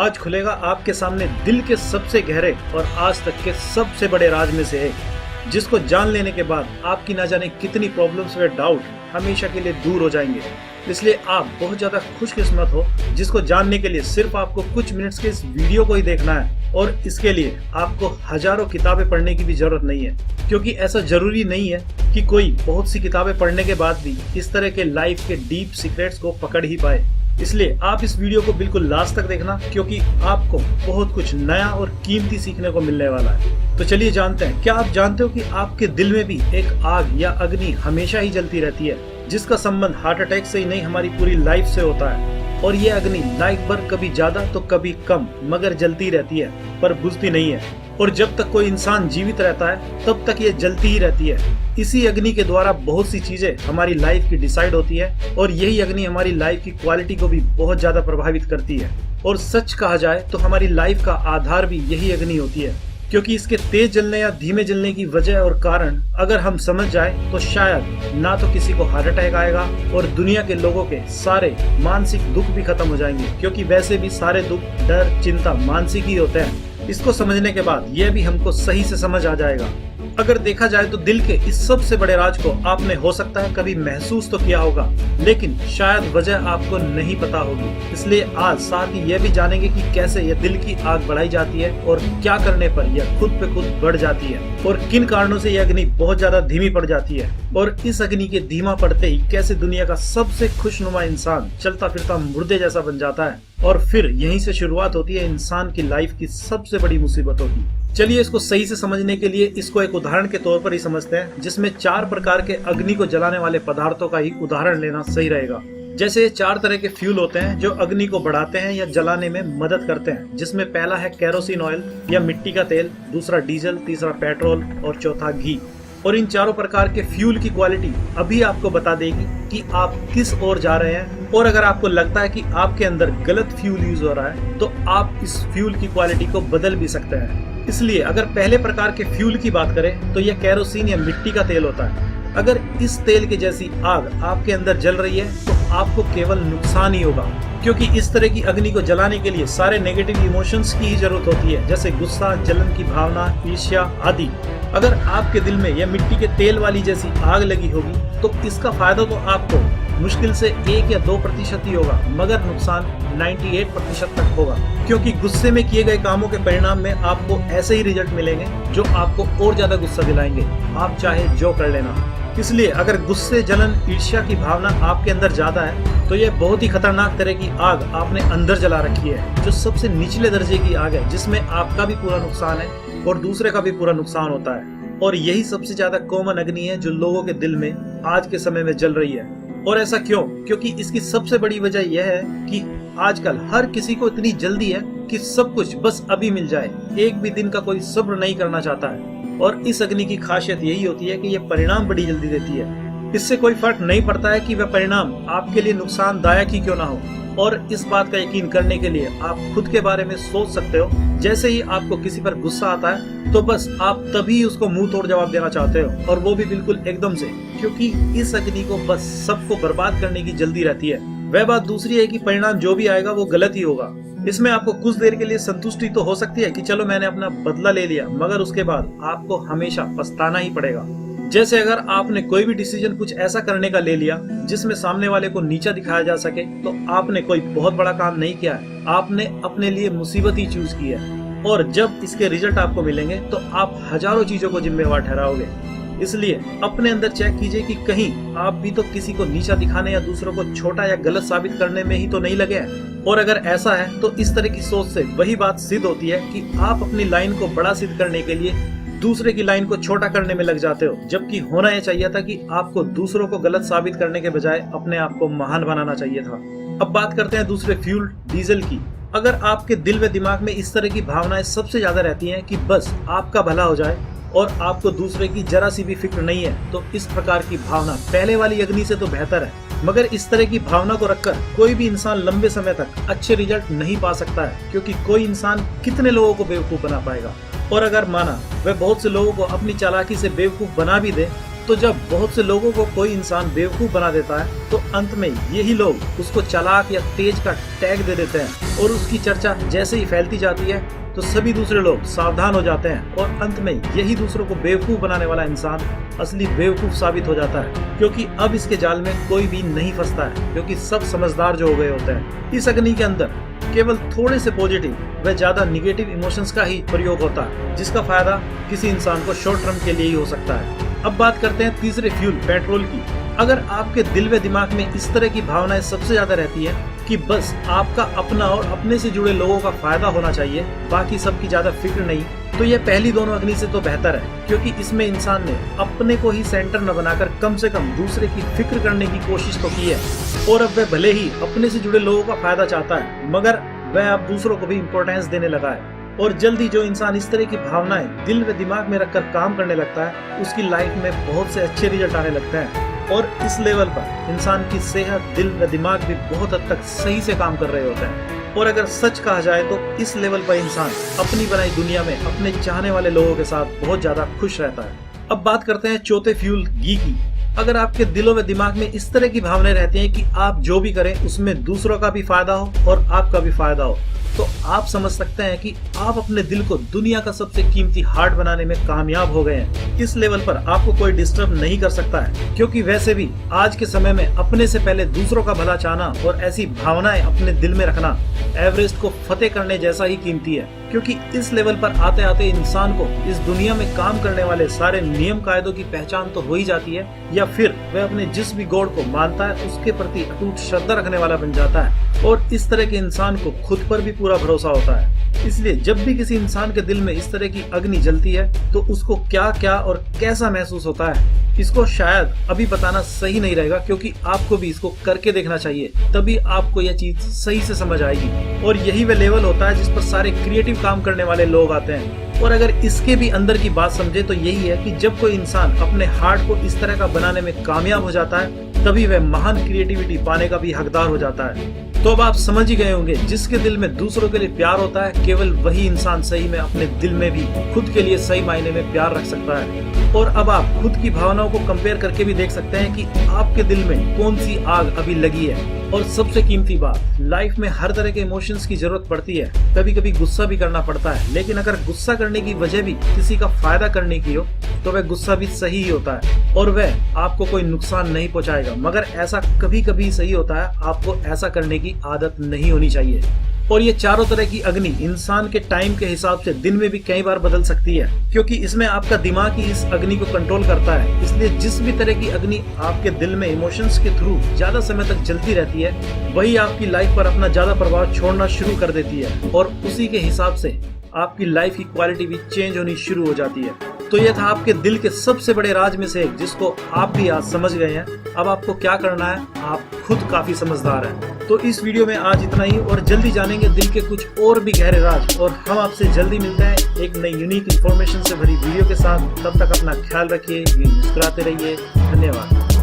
आज खुलेगा आपके सामने दिल के सबसे गहरे और आज तक के सबसे बड़े राज में से एक, जिसको जान लेने के बाद आपकी ना जाने कितनी प्रॉब्लम्स व डाउट हमेशा के लिए दूर हो जाएंगे। इसलिए आप बहुत ज्यादा खुशकिस्मत हो जिसको जानने के लिए सिर्फ आपको कुछ मिनट्स के इस वीडियो को ही देखना है, और इसके लिए आपको हजारों किताबें पढ़ने की भी जरूरत नहीं है, क्योंकि ऐसा जरूरी नहीं है कि कोई बहुत सी किताबें पढ़ने के बाद भी इस तरह के लाइफ के डीप सीक्रेट्स को पकड़ ही पाए। इसलिए आप इस वीडियो को बिल्कुल लास्ट तक देखना, क्योंकि आपको बहुत कुछ नया और कीमती सीखने को मिलने वाला है। तो चलिए जानते हैं, क्या आप जानते हो कि आपके दिल में भी एक आग या अग्नि हमेशा ही जलती रहती है, जिसका संबंध हार्ट अटैक से ही नहीं हमारी पूरी लाइफ से होता है। और ये अग्नि लाइफ भर कभी ज्यादा तो कभी कम मगर जलती रहती है, पर बुझती नहीं है। और जब तक कोई इंसान जीवित रहता है तब तक ये जलती ही रहती है। इसी अग्नि के द्वारा बहुत सी चीजें हमारी लाइफ की डिसाइड होती है, और यही अग्नि हमारी लाइफ की क्वालिटी को भी बहुत ज्यादा प्रभावित करती है। और सच कहा जाए तो हमारी लाइफ का आधार भी यही अग्नि होती है, क्योंकि इसके तेज जलने या धीमे जलने की वजह और कारण अगर हम समझ जाए तो शायद ना तो किसी को हार्ट अटैक आएगा और दुनिया के लोगों के सारे मानसिक दुख भी खत्म हो जाएंगे, क्योंकि वैसे भी सारे दुख, डर, चिंता मानसिक ही होते हैं। इसको समझने के बाद यह भी हमको सही से समझ आ जाएगा। अगर देखा जाए तो दिल के इस सबसे बड़े राज को आपने हो सकता है कभी महसूस तो किया होगा, लेकिन शायद वजह आपको नहीं पता होगी। इसलिए आज साथ ही यह भी जानेंगे कि कैसे यह दिल की आग बढ़ाई जाती है और क्या करने पर यह खुद पे खुद बढ़ जाती है, और किन कारणों से यह अग्नि बहुत ज्यादा धीमी पड़ जाती है, और इस अग्नि के धीमा पड़ते ही कैसे दुनिया का सबसे खुशनुमा इंसान चलता फिरता मुर्दे जैसा बन जाता है। और फिर यहीं से शुरुआत होती है इंसान की लाइफ की सबसे बड़ी मुसीबतों की। चलिए इसको सही से समझने के लिए इसको एक उदाहरण के तौर पर ही समझते हैं, जिसमें 4 प्रकार के अग्नि को जलाने वाले पदार्थों का ही उदाहरण लेना सही रहेगा। जैसे 4 तरह के फ्यूल होते हैं जो अग्नि को बढ़ाते हैं या जलाने में मदद करते हैं, जिसमें पहला है केरोसिन ऑयल या मिट्टी का तेल, दूसरा डीजल, तीसरा पेट्रोल और चौथा घी। और इन चारों प्रकार के फ्यूल की क्वालिटी अभी आपको बता देगी कि आप किस ओर जा रहे हैं, और अगर आपको लगता है कि आपके अंदर गलत फ्यूल यूज हो रहा है तो आप इस फ्यूल की क्वालिटी को बदल भी सकते हैं। इसलिए अगर पहले प्रकार के फ्यूल की बात करें तो यह केरोसिन या मिट्टी का तेल होता है। अगर इस तेल की जैसी आग आपके अंदर जल रही है तो आपको केवल नुकसान ही होगा, क्योंकि इस तरह की अग्नि को जलाने के लिए सारे नेगेटिव इमोशंस की ही जरूरत होती है, जैसे गुस्सा, जलन की भावना, ईर्ष्या आदि। अगर आपके दिल में यह मिट्टी के तेल वाली जैसी आग लगी होगी तो इसका फायदा तो आपको मुश्किल से 1 या 2% ही होगा, मगर नुकसान 98% तक होगा, क्योंकि गुस्से में किए गए कामों के परिणाम में आपको ऐसे ही रिजल्ट मिलेंगे जो आपको और ज्यादा गुस्सा दिलाएंगे, आप चाहे जो कर लेना। इसलिए अगर गुस्से, जलन, ईर्ष्या की भावना आपके अंदर ज्यादा है तो यह बहुत ही खतरनाक तरह की आग आपने अंदर जला रखी है, जो सबसे निचले दर्जे की आग है, जिसमें आपका भी पूरा नुकसान है और दूसरे का भी पूरा नुकसान होता है। और यही सबसे ज्यादा कॉमन अग्नि है जो लोगों के दिल में आज के समय में जल रही है। और ऐसा क्यों? क्योंकि इसकी सबसे बड़ी वजह यह है कि आजकल हर किसी को इतनी जल्दी है कि सब कुछ बस अभी मिल जाए, एक भी दिन का कोई सब्र नहीं करना चाहता है। और इस अग्नि की खासियत यही होती है कि यह परिणाम बड़ी जल्दी देती है। इससे कोई फर्क नहीं पड़ता है कि वह परिणाम आपके लिए नुकसानदायक ही क्यों ना हो। और इस बात का यकीन करने के लिए आप खुद के बारे में सोच सकते हो, जैसे ही आपको किसी पर गुस्सा आता है तो बस आप तभी उसको मुंह तोड़ जवाब देना चाहते हो, और वो भी बिल्कुल एकदम से, क्योंकि इस अग्नि को बस सबको बर्बाद करने की जल्दी रहती है। वह बात दूसरी है कि परिणाम जो भी आएगा वो गलत ही होगा। इसमें आपको कुछ देर के लिए संतुष्टि तो हो सकती है कि चलो मैंने अपना बदला ले लिया, मगर उसके बाद आपको हमेशा पछताना ही पड़ेगा। जैसे अगर आपने कोई भी डिसीजन कुछ ऐसा करने का ले लिया जिसमें सामने वाले को नीचा दिखाया जा सके, तो आपने कोई बहुत बड़ा काम नहीं किया है, आपने अपने लिए मुसीबत ही चूज की है। और जब इसके रिजल्ट आपको मिलेंगे तो आप हजारों चीजों को जिम्मेवार ठहराओगे। इसलिए अपने अंदर चेक कीजिए कि कहीं आप भी तो किसी को नीचा दिखाने या दूसरों को छोटा या गलत साबित करने में ही तो नहीं लगे हैं। और अगर ऐसा है तो इस तरह की सोच से वही बात सिद्ध होती है कि आप अपनी लाइन को बड़ा सिद्ध करने के लिए दूसरे की लाइन को छोटा करने में लग जाते हो, जबकि होना यह चाहिए था कि आपको दूसरों को गलत साबित करने के बजाय अपने आप को महान बनाना चाहिए था। अब बात करते हैं दूसरे फ्यूल, डीजल की। अगर आपके दिल व दिमाग में इस तरह की भावनाएं सबसे ज्यादा रहती हैं कि बस आपका भला हो जाए और आपको दूसरे की जरा सी भी फिक्र नहीं है, तो इस प्रकार की भावना पहले वाली अग्नि से तो बेहतर है। मगर इस तरह की भावना को रखकर कोई भी इंसान लंबे समय तक अच्छे रिजल्ट नहीं पा सकता है, क्योंकि कोई इंसान कितने लोगों को बेवकूफ बना पाएगा। और अगर माना वह बहुत से लोगों को अपनी चालाकी से बेवकूफ बना भी दे, तो जब बहुत से लोगों को कोई इंसान बेवकूफ बना देता है तो अंत में यही लोग उसको चालाक या तेज का टैग दे देते हैं और उसकी चर्चा जैसे ही फैलती जाती है तो सभी दूसरे लोग सावधान हो जाते हैं और अंत में यही दूसरों को बेवकूफ बनाने वाला इंसान असली बेवकूफ साबित हो जाता है, क्योंकि अब इसके जाल में कोई भी नहीं फंसता है, क्योंकि सब समझदार जो हो गए होते हैं। इस अग्नि के अंदर केवल थोड़े से पॉजिटिव व ज्यादा निगेटिव इमोशंस का ही प्रयोग होता है, जिसका फायदा किसी इंसान को शॉर्ट टर्म के लिए ही हो सकता है। अब बात करते हैं तीसरे फ्यूल पेट्रोल की। अगर आपके दिल व दिमाग में इस तरह की भावनाएं सबसे ज्यादा रहती है कि बस आपका अपना और अपने से जुड़े लोगों का फायदा होना चाहिए, बाकी सबकी ज्यादा फिक्र नहीं, तो ये पहली दोनों अग्नि से तो बेहतर है, क्योंकि इसमें इंसान ने अपने को ही सेंटर न बनाकर कम से कम दूसरे की फिक्र करने की कोशिश तो की है। और अब वह भले ही अपने से जुड़े लोगों का फायदा चाहता है, मगर वह अब दूसरों को भी इम्पोर्टेंस देने लगा है। और जल्दी जो इंसान इस तरह की भावनाएं दिल व दिमाग में रखकर काम करने लगता है, उसकी लाइफ में बहुत से अच्छे रिजल्ट आने लगते हैं। और इस लेवल पर इंसान की सेहत, दिल व दिमाग भी बहुत हद तक सही से काम कर रहे होते हैं। और अगर सच कहा जाए तो इस लेवल पर इंसान अपनी बनाई दुनिया में अपने चाहने वाले लोगों के साथ बहुत ज्यादा खुश रहता है। अब बात करते हैं चौथे फ्यूल घी की। अगर आपके दिलों व दिमाग में इस तरह की भावनाएं रहती हैं कि आप जो भी करें उसमें दूसरों का भी फायदा हो और आपका भी फायदा हो, तो आप समझ सकते हैं कि आप अपने दिल को दुनिया का सबसे कीमती हार्ट बनाने में कामयाब हो गए हैं। इस लेवल पर आपको कोई डिस्टर्ब नहीं कर सकता है, क्योंकि वैसे भी आज के समय में अपने से पहले दूसरों का भला चाहना और ऐसी भावनाएं अपने दिल में रखना एवरेस्ट को फतेह करने जैसा ही कीमती है। क्योंकि इस लेवल पर आते आते इंसान को इस दुनिया में काम करने वाले सारे नियम कायदों की पहचान तो हो ही जाती है, या फिर वह अपने जिस भी गॉड को मानता है उसके प्रति अटूट श्रद्धा रखने वाला बन जाता है। और इस तरह के इंसान को खुद पर भी पूरा भरोसा होता है। इसलिए जब भी किसी इंसान के दिल में इस तरह की अग्नि जलती है तो उसको क्या क्या और कैसा महसूस होता है, इसको शायद अभी बताना सही नहीं रहेगा, क्योंकि आपको भी इसको करके देखना चाहिए, तभी आपको यह चीज सही से समझ आएगी। और यही वह लेवल होता है जिस पर सारे क्रिएटिव काम करने वाले लोग आते हैं। और अगर इसके भी अंदर की बात समझे तो यही है कि जब कोई इंसान अपने हार्ट को इस तरह का बनाने में कामयाब हो जाता है, तभी वह महान क्रिएटिविटी पाने का भी हकदार हो जाता है। तो अब आप समझ ही गए होंगे, जिसके दिल में दूसरों के लिए प्यार होता है, केवल वही इंसान सही में अपने दिल में भी खुद के लिए सही मायने में प्यार रख सकता है। और अब आप खुद की भावनाओं को कंपेयर करके भी देख सकते हैं कि आपके दिल में कौन सी आग अभी लगी है। और सबसे कीमती बात, लाइफ में हर तरह के इमोशंस की जरूरत पड़ती है, कभी कभी गुस्सा भी करना पड़ता है, लेकिन अगर गुस्सा करने की वजह भी किसी का फायदा करने की हो तो वह गुस्सा भी सही ही होता है और वह आपको कोई नुकसान नहीं पहुंचाएगा। मगर ऐसा कभी कभी सही होता है, आपको ऐसा करने की आदत नहीं होनी चाहिए। और ये चारों तरह की अग्नि इंसान के टाइम के हिसाब से दिन में भी कई बार बदल सकती है, क्योंकि इसमें आपका दिमाग ही इस अग्नि को कंट्रोल करता है। इसलिए जिस भी तरह की अग्नि आपके दिल में इमोशंस के थ्रू ज्यादा समय तक जलती रहती है, वही आपकी लाइफ पर अपना ज्यादा प्रभाव छोड़ना शुरू कर देती है और उसी के हिसाब से आपकी लाइफ की क्वालिटी भी चेंज होनी शुरू हो जाती है। तो यह था आपके दिल के सबसे बड़े राज में से एक, जिसको आप भी आज समझ गए हैं। अब आपको क्या करना है, आप खुद काफी समझदार हैं। तो इस वीडियो में आज इतना ही, और जल्दी जानेंगे दिल के कुछ और भी गहरे राज। और हम आपसे जल्दी मिलते हैं एक नई यूनिक इन्फॉर्मेशन से भरी वीडियो के साथ। तब तक अपना ख्याल रखिए, मुस्कुराते रहिए। धन्यवाद।